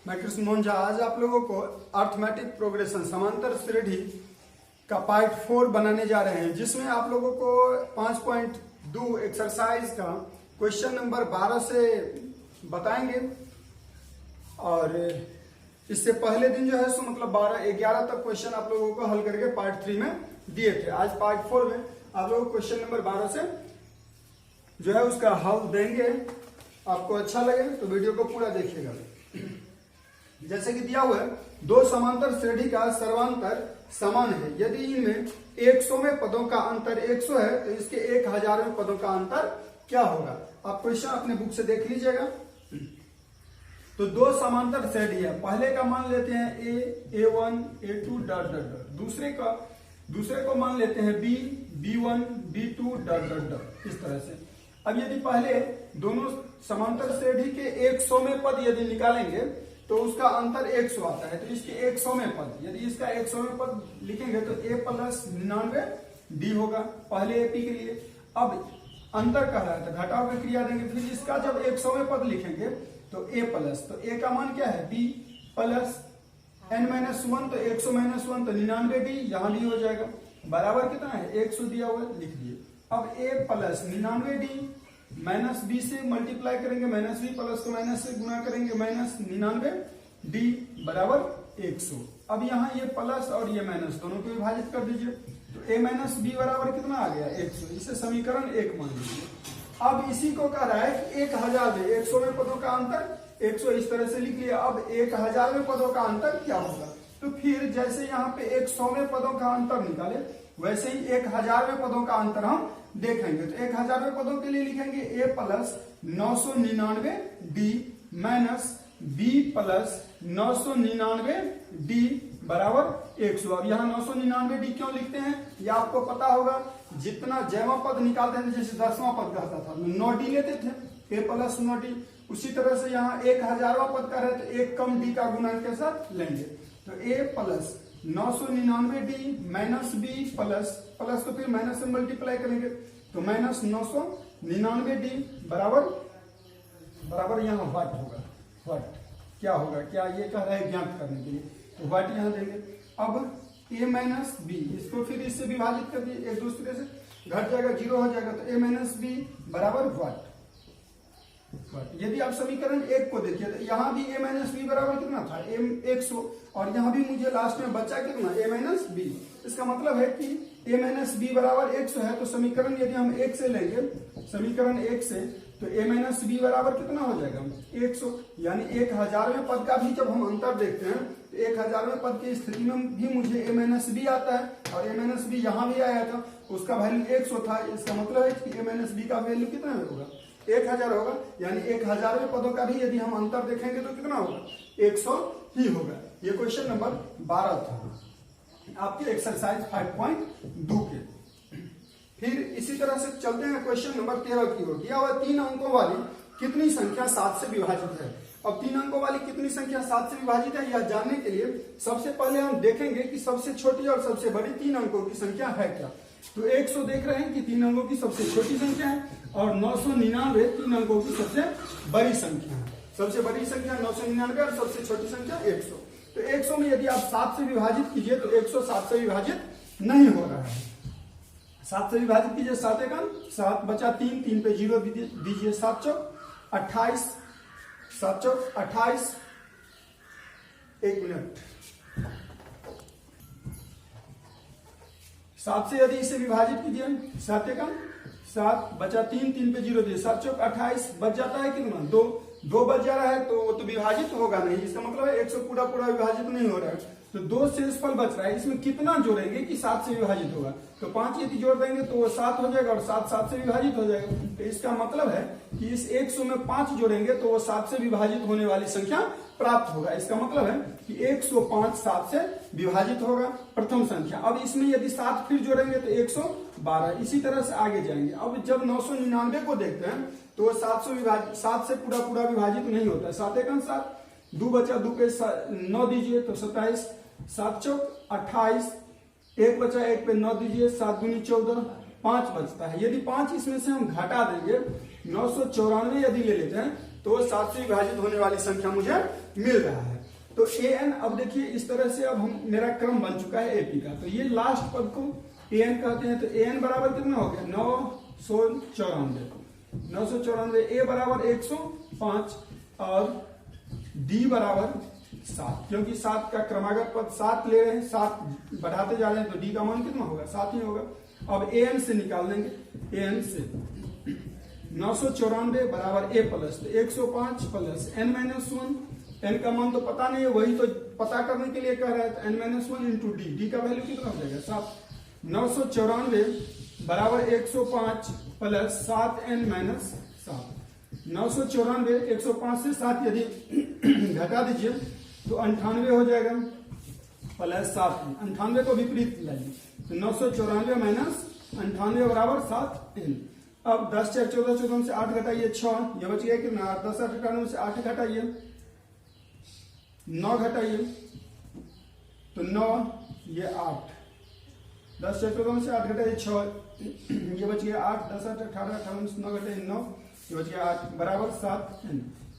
मैं कृष्ण मोहन झा आज आप लोगों को अर्थमेटिक प्रोग्रेशन समांतर श्रेणी का पार्ट 4 बनाने जा रहे हैं, जिसमें आप लोगों को 5.2 एक्सरसाइज का क्वेश्चन नंबर 12 से बताएंगे। और इससे पहले दिन जो है सो मतलब 12-11 तक क्वेश्चन आप लोगों को हल करके पार्ट 3 में दिए थे। आज पार्ट 4 में आप लोगों को क्वेश्चन नंबर 12 से जो है उसका हल देंगे। आपको अच्छा लगे तो वीडियो को पूरा देखिएगा। जैसे कि दिया हुआ है, दो समांतर श्रेणी का सर्वांतर समान है यदि इनमें 100वें पदों का अंतर 100 है तो इसके 1000वें पदों का अंतर क्या होगा। आप क्वेश्चन अपने बुक से देख लीजिएगा। तो दो समांतर श्रेणी है, पहले का मान लेते हैं A1 A2 dot dot dot, दूसरे को मान लेते हैं B1 B2 dot dot dot, इस तरह से। अब यदि पहले दोनों समांतर श्रेणी के 100वें पद यदि निकालेंगे तो उसका अंतर 100 आता है, तो इसके 100वें पद यदि इसका 100वें पद लिखेंगे तो A प्लस 99 D होगा पहले AP के लिए। अब अंतर कह रहा है तो घटाव की क्रिया देंगे, फिर इसका जब 100वें पद लिखेंगे तो A प्लस, तो A का मान क्या है B प्लस n-1, तो 100 - 1 तो 99D, यहाँ भी हो जाएगा। बराबर कितना है 100 दिया हुआ, लिख दिए। अब A plus 99D minus B से मल्टीप्लाई करेंगे, माइनस B प्लस को माइनस से गुना करेंगे, माइनस 99D बराबर 100। अब यहाँ ये प्लस और ये माइनस दोनों को विभाजित कर दीजिए, तो A माइनस B बराबर कितना आ गया 100। इसे समीकरण 1 मान लीजिए। अब इसी को कह रहा है कि 1000 में 100वें पदों का अंतर 100, इस तरह से लिख लिया। अब 1000वें पदों का अंतर क्या होगा, तो फिर जैसे यहाँ पे 100वें पदों का अंतर निकाले वैसे ही 1000वें पदों का अंतर हम देखेंगे। तो 1000वें पदों के लिए लिखेंगे A plus 999D minus B plus 999D बराबर 100। अब यहाँ 999D क्यों लिखते हैं ये आपको पता होगा। जितना जैवा पद निकालते थे, जैसे 10वां पद कहता था 9D लेते थे, A प्लस 9D, उसी तरह से यहाँ 1000वां पद का रहे तो 1 कम D का गुणन के साथ लेंगे। तो A plus 999D minus B plus तो फिर माइनस से मल्टीप्लाई करेंगे तो माइनस 999D बराबर यहाँ वाट होगा। वाट क्या होगा, क्या ये कह रहा है ज्ञात करने के लिए, तो वाट यहाँ देंगे। अब A माइनस B, इसको फिर इससे विभाजित कर दिए, एक दूसरे से घट जाएगा, 0 हो जाएगा, तो A माइनस B बराबर वाट। यदि आप समीकरण 1 को देखिए तो यहाँ भी A माइनस B बराबर कितना था 100, और यहाँ भी मुझे लास्ट में बचा कितना A माइनस B। इसका मतलब है कि A माइनस B बराबर 100 है, तो समीकरण यदि हम 1 से लेंगे, समीकरण 1 से, तो A माइनस B बराबर कितना हो जाएगा 100। यानी 1000वें पद का भी जब हम अंतर देखते हैं तो 1000वें पद की स्थिति में भी मुझे A माइनस B आता है, और A माइनस B यहाँ भी आया था, उसका वैल्यू 100 था। इसका मतलब है कि A माइनस B का वैल्यू कितना होगा 1000 होगा। यानी 1000वें पदों का भी यदि हम अंतर देखेंगे तो कितना होगा 100 ही होगा। ये क्वेश्चन नंबर 12 था आपके एक्सरसाइज 5.2 के। फिर इसी तरह से चलते हैं क्वेश्चन नंबर 13 की ओर। दिया हुआ 3 अंकों वाली कितनी संख्या 7 से विभाजित है। अब 3 अंकों वाली कितनी संख्या 7 से विभाजित है यह जानने के लिए सबसे पहले हम देखेंगे कि सबसे छोटी और सबसे बड़ी 3 अंकों की संख्या है क्या। तो 100 देख रहे हैं कि 3 अंकों की सबसे छोटी संख्या है, और 999 3 अंकों की सबसे बड़ी संख्या है। सबसे बड़ी संख्या 999 और सबसे छोटी संख्या 100। तो 100 में यदि आप 7 से विभाजित कीजिए तो 100 7 से विभाजित नहीं हो रहा है। 7 से विभाजित कीजिए, 7 एकम 7 बचा 3, 3 पे 0 दीजिए, 7 चौक 28, 7 चौक 28। 1 मिनट। 7 से यदि इसे विभाजित कीजिए, 7 एकम 7 बचा 3, 3 पे 0 दिए, 7 चौक 28, बच जाता है कितना 2 बच जा रहा है, तो वो तो विभाजित होगा नहीं। इसका मतलब है 100 पूरा विभाजित नहीं हो रहा है, तो 2 शेषफल बच रहा है। इसमें कितना जोड़ेंगे कि 7 से विभाजित होगा, तो 5 यदि जोड़ देंगे तो वो 7 हो जाएगा, और 7 से विभाजित हो जाएगा। तो इसका मतलब है कि इस 100 में 5 जोड़ेंगे तो वो 7 से विभाजित होने वाली संख्या प्राप्त होगा। इसका मतलब है कि 105 7 से विभाजित होगा, प्रथम संख्या। अब इसमें यदि 7 फिर जोड़ेंगे तो 112, इसी तरह से आगे जाएंगे। अब जब 999 को देखते हैं तो वो 7 से पूरा विभाजित नहीं होता है। 7 एकम 7, 2 बचा 2 पे 9 दीजिए तो 27, 7 चौक 28, 1 बचा 1 पे 9 दीजिए, 7 दूनी 14, 5 बचता है। यदि 5 इसमें से हम घटा देंगे, 994 यदि ले लेते हैं तो 7 से विभाजित होने वाली संख्या मुझे मिल रहा है। तो ए एन, अब देखिए इस तरह से अब हम मेरा क्रम बन चुका है एपी का, तो ये लास्ट पद को ए एन कहते हैं। तो ए एन बराबर कितना हो गया 994, 994, ए बराबर 105 और डी बराबर 7, क्योंकि 7 का क्रमागत पद 7 ले रहे हैं, 7 बढ़ाते जा रहे हैं, तो डी का मान कितना होगा 7 ही होगा। अब ए एन से निकाल देंगे, ए एन से 994 बराबर ए प्लस, तो 105 प्लस n माइनस 1, एन का मान तो पता नहीं है, वही तो पता करने के लिए कह रहा है, तो n minus 1 into D, D का वैल्यू कितना हो जाएगा 7। 994 बराबर 105 प्लस 7n माइनस 7, 994 105 से 7 यदि घटा दीजिए तो 98 हो जाएगा प्लस 7, 98 को विपरीत लाइए, तो 994 माइनस 98 बराबर 7n। अब 10 4 14, 14 से 8 घटाइए 6, ये बच गया कितना 8, 10 8 98 से 8 घटाइए 9 घटाइए तो 9, ये 8, 10 4 14 से 8 घटाइए 6, ये बच गया 8, 10 8 18, 18 से 9 घटाइए 9, ये बच गया 8 बराबर 7n।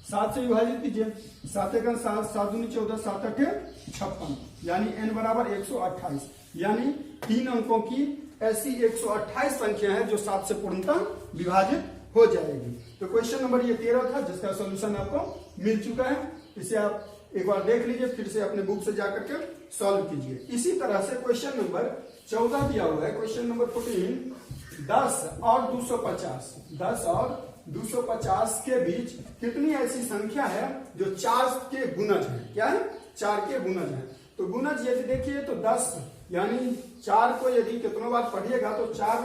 7 से विभाजित कीजिए, 7 1 7, 7 दूनी 14, 7 8 56, यानी n बराबर 128, यानी 3 अंकों की ऐसी 128 संख्या है जो 7 से पूर्णतः विभाजित हो जाएगी। तो क्वेश्चन नंबर ये 13 था, जिसका सॉल्यूशन आपको मिल चुका है। इसे आप एक बार देख लीजिए, फिर से अपने बुक से जाकर के सॉल्व कीजिए। इसी तरह से क्वेश्चन नंबर 14 दिया हुआ है, क्वेश्चन नंबर 14, 10 और 250, 10 और 250 के बीच कितनी ऐसी संख्या है जो 4 के गुणज है, क्या है 4 के गुणज है। तो गुणज यदि देखिए तो 10, यानी 4 को यदि कितनों बार पढ़िएगा तो 4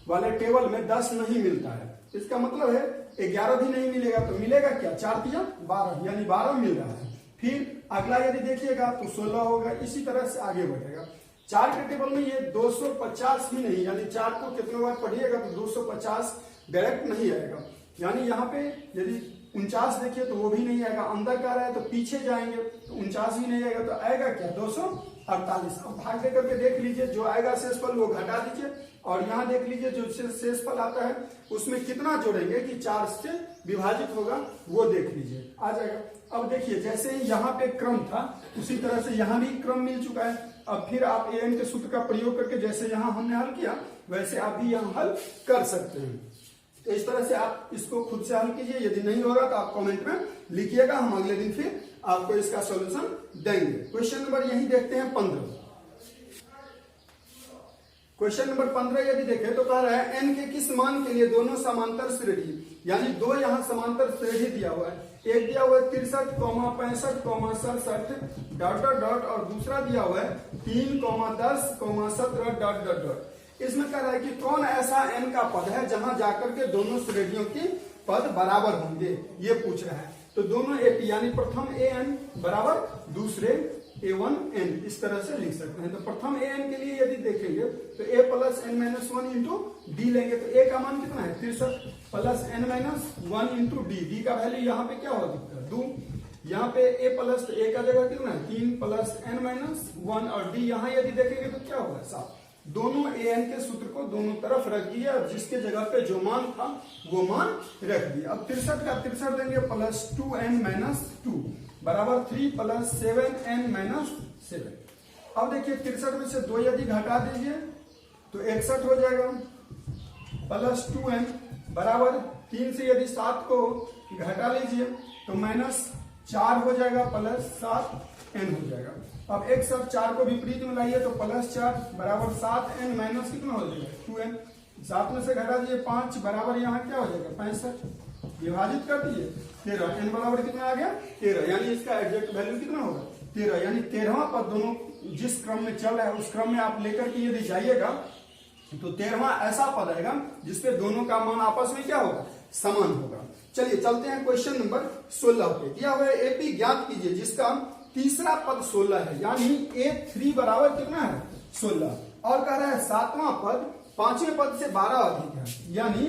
वाले टेबल में 10 नहीं मिलता है, इसका मतलब है 11 भी नहीं मिलेगा, तो मिलेगा क्या 4 तिया 12, यानी 12 मिल रहा है। फिर अगला यदि देखिएगा तो 16 होगा, इसी तरह से आगे बढ़ेगा। 4 के टेबल में ये 250 भी नहीं, यानी 4 को कितनों बार पढ़िएगा तो 250 डायरेक्ट नहीं आएगा, यानी यहाँ पे यदि 49 देखिए तो वो भी नहीं आएगा, अंदर का रहा है तो पीछे जाएंगे तो 49 भी नहीं आएगा, तो आएगा क्या 248। अब भाग दे करके देख लीजिए, जो आएगा शेषफल वो घटा दीजिए, और यहाँ देख लीजिए जो शेषफल आता है उसमें कितना जोड़ेंगे कि 4 से विभाजित होगा, वो देख लीजिए आ जाएगा। अब देखिए जैसे ही यहाँ पे क्रम था उसी तरह से यहाँ भी क्रम मिल चुका है। अब फिर आप an के सूत्र का प्रयोग करके जैसे यहाँ हमने हल किया वैसे आप भी यहाँ हल कर सकते हैं। तो इस तरह से आप इसको खुद से हल कीजिए, यदि नहीं होगा तो आप कमेंट में लिखिएगा, हम अगले दिन फिर आपको इसका सॉल्यूशन देंगे। क्वेश्चन नंबर यही देखते हैं 15। क्वेश्चन नंबर 15 यदि देखें तो कह रहा है n के किस मान के लिए दोनों समांतर श्रेणी, यानी दो यहाँ समांतर श्रेणी दिया हुआ है, एक दिया हुआ है 63, 65, 67 डॉट डॉट डॉट, और दूसरा दिया हुआ है 3, 10, 17 डॉट डॉट डॉट। इसमें कह रहा है कि कौन ऐसा n का पद है जहां जाकर के दोनों श्रेणियों के पद बराबर होंगे, ये पूछ रहा है। तो दोनों AP यानी प्रथम an बराबर दूसरे a1n, इस तरह से लिख सकते हैं। तो प्रथम an के लिए यदि देखेंगे तो a plus n minus 1 into D लेंगे, तो a का मान कितना है 63 plus n minus 1 into D, D का वैल्यू यहाँ पे क्या होगा 2, यहाँ पे a प्लस, तो a का जगह कितना है 3 प्लस n माइनस 1, और d यहाँ यदि देखेंगे तो क्या होगा 7। दोनों an के सूत्र को दोनों तरफ रख दिए, और जिसके जगह पे जो मान था वो मान रख दिया। अब 63 का 63 देंगे प्लस 2n माइनस 2 बराबर 3 प्लस 7n माइनस 7। अब देखिए 63 में से 2 यदि घटा दीजिए तो 61 हो जाएगा, प्लस 2n बराबर 3 से यदि 7 को घटा लीजिए तो माइनस 4 हो जाएगा, प्लस 7n हो जाएगा। अब एक सब 4 को विपरीत में लाइए तो प्लस 4 बराबर 7n माइनस कितना हो जाएगा 2n, 7 में से घटा दीजिए 5 बराबर यहाँ क्या हो जाएगा 65, विभाजित कर दीजिए 13, n बराबर कितना आ गया 13, यानी इसका एग्जैक्ट वैल्यू कितना होगा 13, यानी 13वां पद दोनों जिस क्रम में चल रहा है उस क्रम में आप लेकर के यदि जाइएगा तो 13वां ऐसा पद आएगा जिसपे दोनों का मान आपस में क्या होगा समान होगा। चलिए चलते हैं क्वेश्चन नंबर 16 पे। दिया हुआ है AP ज्ञात कीजिए जिसका तीसरा पद 16 है, यानी A3 बराबर कितना है 16, और कह रहा है 7वां पद 5वें पद से 12 अधिक है, यानी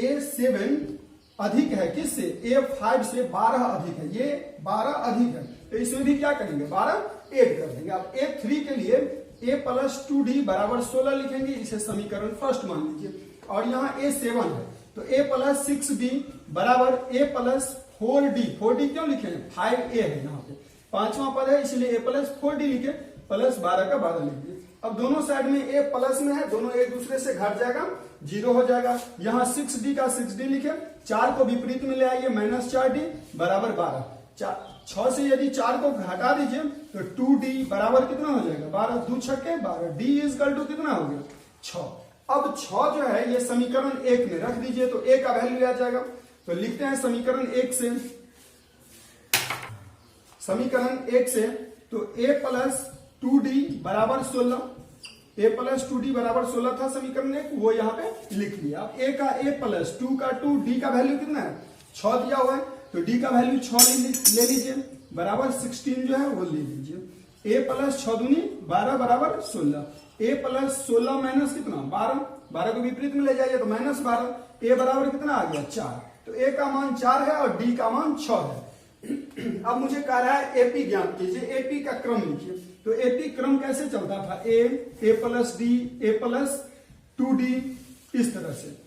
A7 अधिक है किससे A5 से 12 अधिक है, ये 12 अधिक है, तो इसमें भी क्या करेंगे 12 ऐड कर देंगे। अब A3 के लिए A प्लस 2D बराबर 16 लिखेंगे, इसे समीकरण फर्स्ट मान लीजिए, और यहाँ A7 है तो A प्लस 6D बराबर A प्लस 4D, 4D क्यों लिखेंगे 5A है यहाँ पे, पांचवा पद है इसलिए ए प्लस 4d लिखे, प्लस 12 का 12 लिख दिए। अब दोनों साइड में ए प्लस में है, दोनों एक दूसरे से घट जाएगा, 0 हो जाएगा। यहाँ 6d का 6d लिखे, 4 को विपरीत में ले आइए, -4d बराबर 12। 6 से यदि 4 को घटा दीजिए तो 2d बराबर कितना हो जाएगा, 12, 2 छक्के 12, d इक्वल टू कितना हो गया 6। अब 6 जो है ये समीकरण 1 में रख दीजिए तो a का वैल्यू आ जाएगा। तो लिखते हैं समीकरण 1 से, समीकरण 1 से तो a प्लस 2d बराबर 16, a प्लस 2d बराबर 16 था समीकरण 1, वो यहाँ पे लिख लिया। अब a का a प्लस 2 का 2, d का वैल्यू कितना है 6 दिया हुआ है, तो d का वैल्यू 6 ले लीजिए, बराबर 16 जो है वो ले लीजिए। a प्लस 6 दूनी 12 बराबर 16, a प्लस 16 माइनस कितना 12, 12 को विपरीत में ले जाइए तो -12, a बराबर कितना आ गया 4। तो a का मान 4 है और d का मान 6 है। अब मुझे कह रहा है एपी ज्ञात कीजिए, एपी का क्रम लिखिए। तो एपी क्रम कैसे चलता था, ए प्लस डी, ए प्लस 2d, इस तरह से,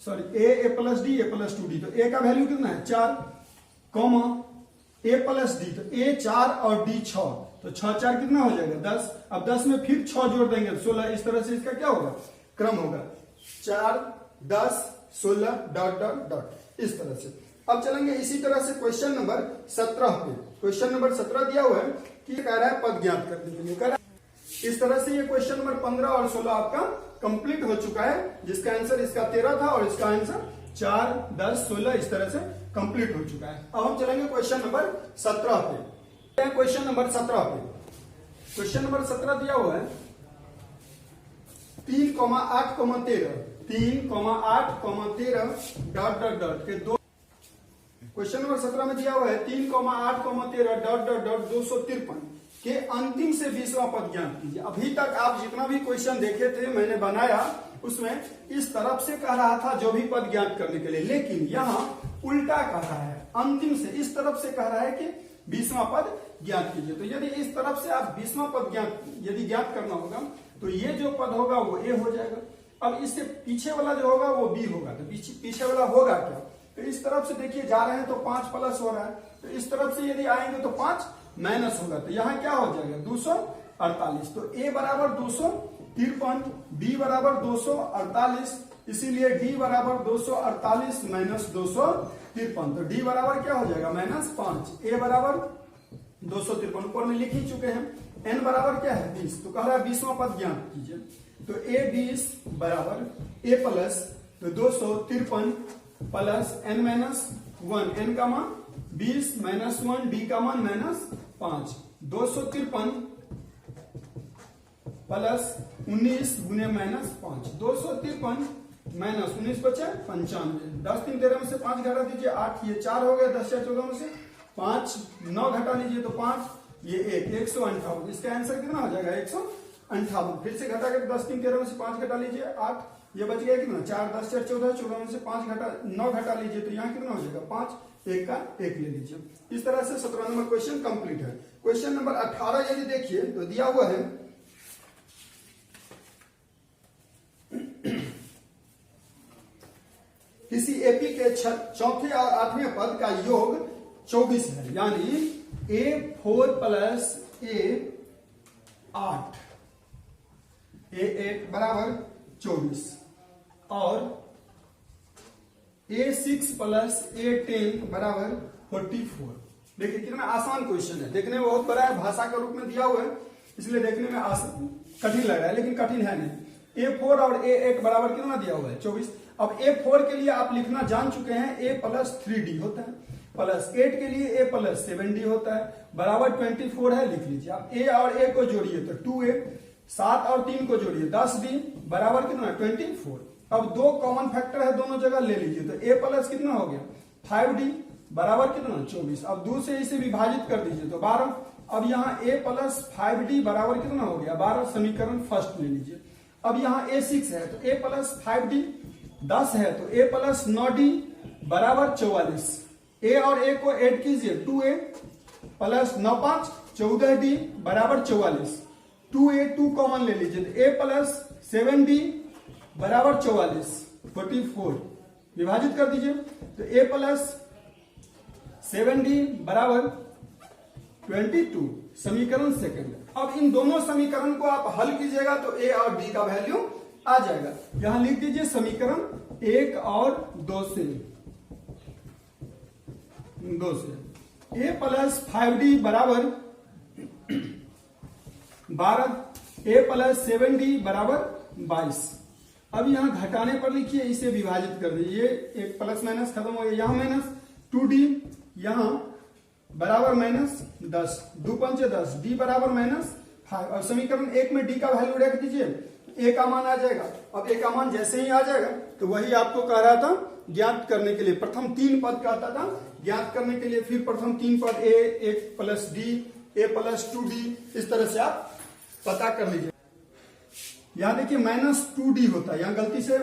सॉरी ए प्लस डी, ए प्लस 2d। तो ए का वैल्यू कितना है 4, कॉमा ए प्लस डी, तो ए 4 और डी 6, तो 6 4 कितना हो जाएगा 10। अब 10 में फिर 6 जोड़ देंगे तो 16, इस तरह से इसका क्या होगा क्रम होगा, 4 10 16 डॉट डॉट डॉट, इस तरह से। अब चलेंगे इसी तरह से क्वेश्चन नंबर 17 पे। क्वेश्चन नंबर 17 दिया हुआ है कि कह रहा है पद ज्ञात करने के लिए, कह रहा है इस तरह से। ये क्वेश्चन नंबर 15 और 16 आपका कंप्लीट हो चुका है, जिसका आंसर इसका 13 था और इसका आंसर 4 10 16 इस तरह से कंप्लीट हो चुका है। अब हम चलेंगे क्वेश्चन नंबर 17 पे। क्वेश्चन नंबर 17 पे, क्वेश्चन नंबर 17 दिया हुआ है 3,8,13 डॉट डॉट डॉट के दो। क्वेश्चन नंबर 17 में दिया हुआ है 3,8,13 डॉट डॉट डॉट 253 के अंतिम से 20वां पद ज्ञात कीजिए। अभी तक आप जितना भी क्वेश्चन देखे थे मैंने बनाया, उसमें इस तरफ से कह रहा था जो भी पद ज्ञात करने के लिए, लेकिन यहाँ उल्टा कह रहा है, अंतिम से इस तरफ से कह रहा है कि 20वां पद ज्ञात कीजिए। तो यदि इस तरफ से आप 20वां पद यदि ज्ञात करना होगा तो ये जो पद होगा वो a हो जाएगा। अब इससे पीछे वाला जो होगा वो b होगा, तो पीछे वाला होगा क्या, तो इस तरफ से देखिए जा रहे हैं तो 5 प्लस हो रहा है, तो इस तरफ से यदि आएंगे तो 5 माइनस होगा, तो यहाँ क्या हो जाएगा 248। तो a बराबर 253, b बराबर 248, इसीलिए d बराबर 248 माइनस 253, तो d बराबर क्या हो जाएगा -5, a बराबर 253 ऊपर में लिख ही चुके हैं, n बराबर क्या है 20, तो कह रहा है 20वां पद ज्ञात कीजिए। तो a 20 बराबर a प्लस तो 253 प्लस n माइनस 1, n का मान 20 माइनस 1, d का मान -5, 253 प्लस 19 गुने -5, 253 माइनस 19 बचे 95, 10 3 13 में से 5 घटा दीजिए 8, ये 4 हो गया, 10 4 14 में से 5 9 घटा लीजिए तो 5, ये 158। इसका आंसर कितना हो जाएगा 158। फिर से घटा कर 10 3 13 में से 5 घटा लीजिए 8, ये बच गया कितना 4 10 4 14, 14 में से 5 घटा 9 घटा लीजिए तो यहाँ कितना हो जाएगा 5, 1 का 1 ले लीजिए। इस तरह से 17 नंबर क्वेश्चन कंप्लीट है। क्वेश्चन नंबर 18 यदि देखिए तो दिया हुआ है किसी एपी के चौथे और 8वें पद का योग 24 है, यानी a4 प्लस a8 बराबर 24 और a6 प्लस a10 बराबर 44। देखिए कितना आसान क्वेश्चन है, देखने में बहुत बड़ा है, भाषा के रूप में दिया हुआ है इसलिए देखने में कठिन लग रहा है, लेकिन कठिन है नहीं। a4 और a8 बराबर कितना दिया हुआ है 24। अब a4 के लिए आप लिखना जान चुके हैं, a प्लस 3d होता है, प्लस 8 के लिए a प्लस 7d होता है, बराबर 24 है, लिख लीजिए। आप a और a को जोड़िए तो 2a, 7 और 3 को जोड़िए 10d बराबर कितना 24। अब दो कॉमन फैक्टर है दोनों जगह ले लीजिए, तो a प्लस कितना हो गया 5d बराबर कितना 24। अब 2 से इसे विभाजित कर दीजिए तो 12। अब यहाँ a प्लस 5d बराबर कितना हो गया 12, समीकरण फर्स्ट ले लीजिए। अब यहाँ a6 है तो a प्लस 5d 10 है तो a प्लस 9d बराबर 44। a और a को ऐड कीजिए 2a प्लस 9 5 14d बराबर 44। 2a 2 कॉमन ले लीजिए तो a प्लस 7d बराबर 44 विभाजित कर दीजिए तो a प्लस 7d बराबर 22 समीकरण सेकंड। अब इन दोनों समीकरण को आप हल कीजिएगा तो a और d का वैल्यू आ जाएगा। यहां लिख दीजिए समीकरण 1 और 2 से a प्लस 5d बराबर 12, a प्लस 7d बराबर 22। अब यहां घटाने पर लिखिए, इसे विभाजित कर दीजिए, एक प्लस माइनस खत्म हो गया, यहां माइनस 2d, यहां बराबर माइनस 10, 2 पंच 10, d बराबर माइनस 5। और समीकरण 1 में d का वैल्यू रख दीजिए, a का मान आ जाएगा। अब a का मान जैसे ही आ जाएगा तो वही आपको कह रहा था ज्ञात करने के लिए, प्रथम 3 पद कहता था ज्ञात करने के लिए, फिर प्रथम 3 पद a, 1 plus d, a plus 2d, इस तरह से आप पता कर लीजिए। यहां देखिए माइनस 2d होता है, यहां गलती से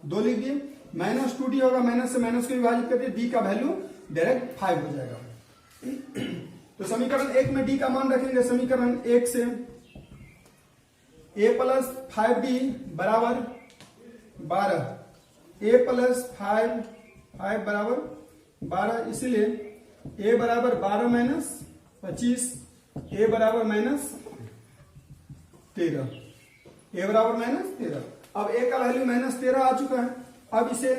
2 लिख दिए, माइनस 2d होगा, माइनस से माइनस को विभाजित करके d का वैल्यू डायरेक्ट 5 हो जाएगा। तो समीकरण 1 में d का मान रखेंगे, समीकरण 1 से a प्लस 5d बराबर 12, a प्लस 5 बराबर 12, इसलिए a बराबर 12 माइनस 25, a बराबर माइनस 13, a बराबर माइनस 13। अब a का वैल्यू माइनस 13 आ चुका है। अब इसे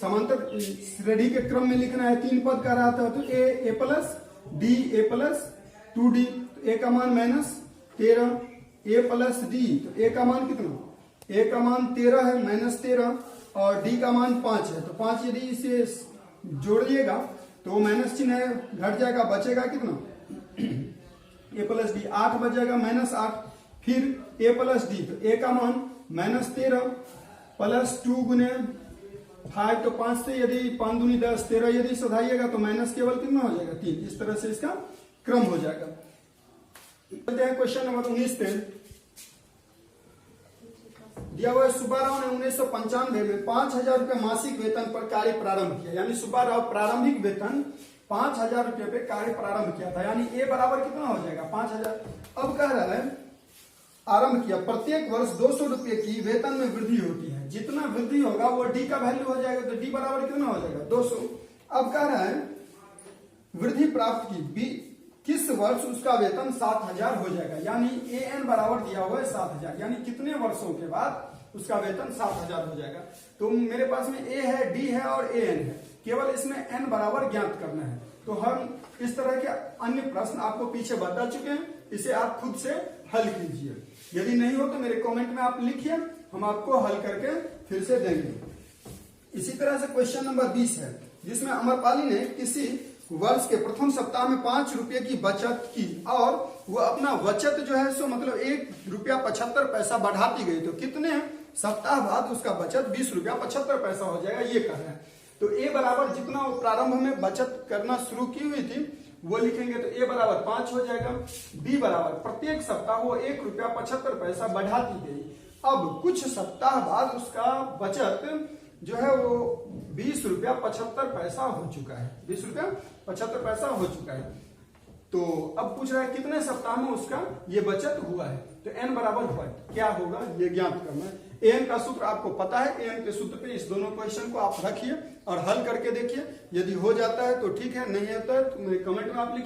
समांतर श्रेणी के क्रम में लिखना है, 3 पद का रहा था, तो a plus d, a plus 2d, तो a का मान माइनस 13, a प्लस d, तो a का मान कितना, a का मान 13 है, माइनस 13, और d का मान 5 है, तो 5 यदि इसे जोड़िएगा तो माइनस चिन्ह है, घट जाएगा, बचेगा कितना, a प्लस d 8 बच जाएगा, माइनस 8, फिर a प्लस d, तो a का मान माइनस 13 प्लस 2 गुने 5, तो 5 से यदि 5 दूनी 10, 13 यदि सधाइएगा तो माइनस केवल कितना हो जाएगा, 3। इस तरह से इसका क्रम हो जाएगा। चलते हैं क्वेश्चन नंबर 19 पे। दिया हुआ सुब्बाराव ने 1995 में 5,000 रुपये मासिक वेतन पर कार्य प्रारंभ किया, यानी सुब्बाराव प्रारंभिक वेतन 5,000 रुपये पे कार्य प्रारंभ किया था, यानी a बराबर कितना हो जाएगा, 5,000। अब कह रहा है आरंभ किया, प्रत्येक वर्ष 200 रुपये की वेतन में वृद्धि होती है, जितना वृद्धि होगा वो d का वैल्यू हो जाएगा, तो d बराबर कितना हो जाएगा, 200। अब कह रहा है वृद्धि प्राप्त की किस वर्ष उसका वेतन 7,000 हो जाएगा, यानी an बराबर दिया हुआ है 7,000, यानी कितने वर्षों के बाद उसका वेतन 7,000 हो जाएगा। तो मेरे पास में a है, d है और an है, केवल इसमें n बराबर ज्ञात करना है। तो हम इस तरह के अन्य प्रश्न आपको पीछे बता चुके हैं, इसे आप खुद से हल कीजिए। यदि नहीं हो तो मेरे कमेंट में आप लिखिए, हम आपको हल करके फिर से देंगे। इसी तरह से क्वेश्चन नंबर 20 है, जिसमें अमरपाली ने किसी वर्ष के प्रथम सप्ताह में 5 रुपये की बचत की और वो अपना बचत जो है सो मतलब 1 रुपया 75 पैसा बढ़ाती गई, तो कितने सप्ताह बाद उसका बचत 20 रुपया 75 पैसा हो जाएगा, ये कह रहा है। तो a बराबर जितना वो प्रारंभ में बचत करना शुरू की हुई थी वो लिखेंगे, तो a बराबर 5 हो जाएगा। b बराबर प्रत्येक सप्ताह वो 1 रुपया 75 पैसा बढ़ाती गई, अब कुछ सप्ताह बाद उसका बचत जो है वो 20 रुपया 75 पैसा हो चुका है, 20 रुपया 75 पैसा हो चुका है। तो अब पूछ रहा है कितने सप्ताह में उसका ये बचत हुआ है, तो n बराबर हुआ क्या होगा ये ज्ञात करना है। an का सूत्र आपको पता है, an के सूत्र पे इस दोनों क्वेश्चन को आप रखिए और हल करके देखिए, यदि हो जाता है तो ठीक है, नहीं होता है तो मेरे कमेंट में आप लिखिए।